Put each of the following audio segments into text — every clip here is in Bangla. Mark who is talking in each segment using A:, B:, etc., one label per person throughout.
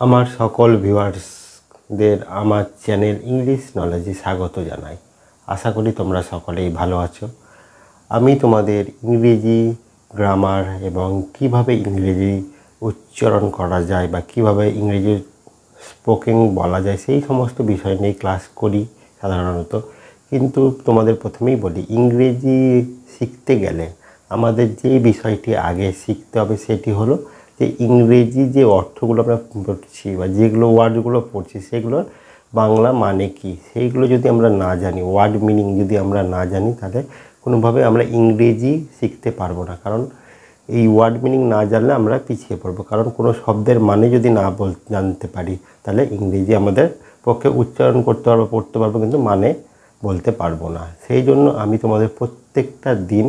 A: আমার সকল ভিউয়ার্সদের আমার চ্যানেল ইংলিশ নলেজে স্বাগত জানাই। আশা করি তোমরা সকলেই ভালো আছো। আমি তোমাদের ইংরেজি গ্রামার এবং কিভাবে ইংরেজি উচ্চারণ করা যায় বা কিভাবে ইংরেজি স্পোকেন বলা যায় সেই সমস্ত বিষয় নিয়ে ক্লাস করি সাধারণত। কিন্তু তোমাদের প্রথমেই বলি, ইংরেজি শিখতে গেলে আমাদের যে বিষয়টি আগে শিখতে হবে সেটি হলো যে ইংরেজি যে অর্থগুলো আমরা পড়ছি বা যেগুলো ওয়ার্ডগুলো পড়ছি সেগুলোর বাংলা মানে কি সেইগুলো যদি আমরা না জানি, ওয়ার্ড মিনিং যদি আমরা না জানি, তাহলে কোনোভাবে আমরা ইংরেজি শিখতে পারবো না। কারণ এই ওয়ার্ড মিনিং না জানলে আমরা পিছিয়ে পড়বো। কারণ কোনো শব্দের মানে যদি না জানতে পারি তাহলে ইংরেজি আমাদের পক্ষে উচ্চারণ করতে পারবো, পড়তে পারবো, কিন্তু মানে বলতে পারবো না। সেই জন্য আমি তোমাদের প্রত্যেকটা দিন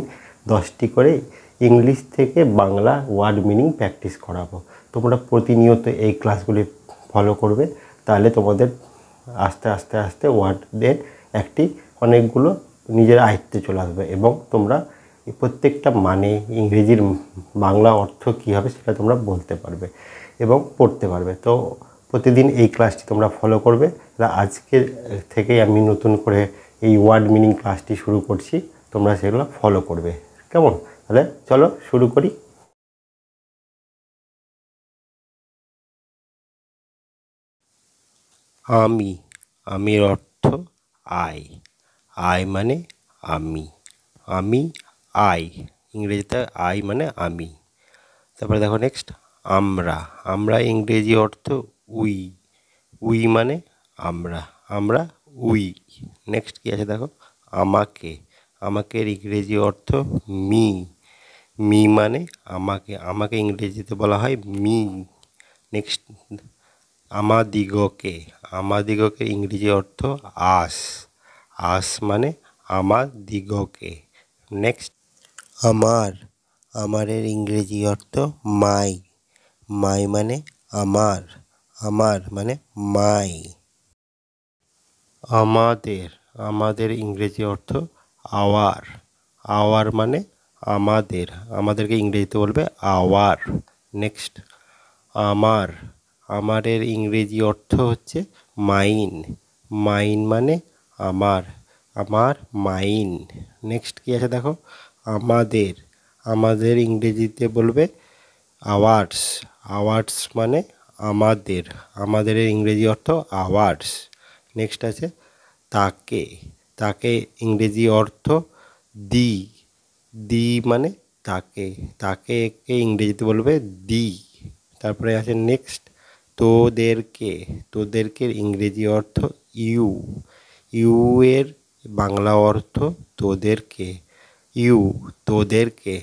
A: 10টি করে ইংলিশ থেকে বাংলা ওয়ার্ড মিনিং প্র্যাকটিস করাবো। তোমরা প্রতিনিয়ত এই ক্লাসগুলি ফলো করবে, তাহলে তোমাদের আস্তে আস্তে আস্তে ওয়ার্ডের অনেকগুলো নিজের আয়ত্তে চলে আসবে এবং তোমরা প্রত্যেকটা মানে ইংরেজির বাংলা অর্থ কী হবে সেটা তোমরা বলতে পারবে এবং পড়তে পারবে। তো প্রতিদিন এই ক্লাসটি তোমরা ফলো করবে। আজকে থেকেই আমি নতুন করে এই ওয়ার্ড মিনিং ক্লাসটি শুরু করছি, তোমরা সেগুলো ফলো করবে। কেমন? তাহলে চলো শুরু করি। আমি, আমির অর্থ আই। আই মানে আমি। আমি আই, ইংরেজিতে আই মানে আমি। তারপরে দেখো নেক্সট, আমরা। আমরা ইংরেজি অর্থ উই। উই মানে আমরা। আমরা উই। নেক্সট কি আছে দেখো, আমাকে। আমাকের ইংরেজি অর্থ মি। মি মানে আমাকে। আমাকে ইংরেজিতে বলা হয় মি। নেক্সট, আমাদিগকে। আমাদিগকে ইংরেজি অর্থ আস। আস মানে আমাদিগকে। নেক্সট, আমার। আমারের ইংরেজি অর্থ মাই। মাই মানে আমার। আমার মানে মাই। আমাদের। আমাদের ইংরেজি অর্থ আওয়ার। আওয়ার মানে আমাদের। আমাদেরকে ইংরেজিতে বলবে আওয়ার। নেক্সট, আমার। আমারের ইংরেজি অর্থ হচ্ছে মাইন। মাইন মানে আমার। আমার মাইন। নেক্সট কি আছে দেখো, আমাদের। আমাদের ইংরেজিতে বলবে আওয়ার্স। আওয়ার্স মানে আমাদের। আমাদের ইংরেজি অর্থ আওয়ার্স। নেক্সট আছে তাকে। তাকে ইংরেজি অর্থ দি। দি মানে তাকে। তাকে ইংরেজিতে বলবে দি। তারপরে আছে নেক্সট, তোদেরকে। তোদেরকে ইংরেজি অর্থ ইউ। ইউ এর বাংলা অর্থ তোদেরকে। ইউ, তোদেরকে।